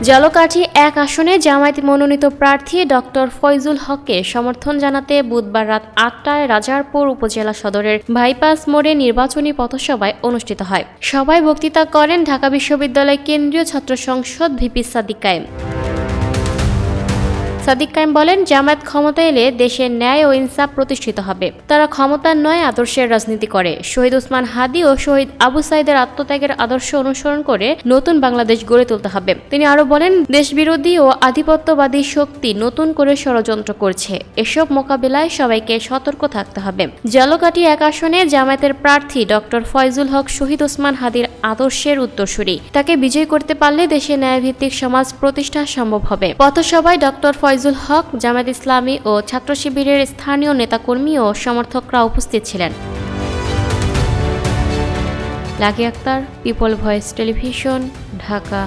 ঝালকাঠি ১ আসনে জামায়াত মনোনীত প্রার্থী ডক্টর ফয়জুল হককে সমর্থন জানাতে বুধবার রাত ৮টায় রাজারপুর উপজেলা সদরের বাইপাস মোড়ে নির্বাচনী পথসভায় অনুষ্ঠিত হয়। সভায় বক্তৃতা করেন ঢাকা বিশ্ববিদ্যালয় কেন্দ্রীয় ছাত্র সংসদ ভিপি সাদিক কায়েম। সাদিক কায়েম বলেন, জামায়াত ক্ষমতা এলে দেশের ন্যায় ও ইনসাফ প্রতিষ্ঠিত হবে। তারা ক্ষমতার নয় আদর্শের রাজনীতি করে। শহীদ ওসমান হাদি ও শহীদ আবু সাইদের আত্মত্যাগের আদর্শ অনুসরণ করে নতুন বাংলাদেশ গড়ে তুলতে হবে। তিনি আরো বলেন, দেশবিরোধী ও আধিপত্যবাদী শক্তি নতুন করে ষড়যন্ত্র করছে। এসব মোকাবিলায় সবাইকে সতর্ক থাকতে হবে। ঝালকাঠি ১ আসনে জামায়াতের প্রার্থী ডক্টর ফয়জুল হক শহীদ ওসমান হাদির আদর্শের উত্তরসূরি। তাকে বিজয়ী করতে পারলে দেশে ন্যায়ভিত্তিক সমাজ প্রতিষ্ঠা সম্ভব হবে। পথসভায় ডক্টর ফয়জুল হক, জামায়াত ইসলামী ও ছাত্র শিবিরের স্থানীয় নেতাকর্মী ও সমর্থকরা উপস্থিত ছিলেন। Lucky Akter, people voice television, Dhaka.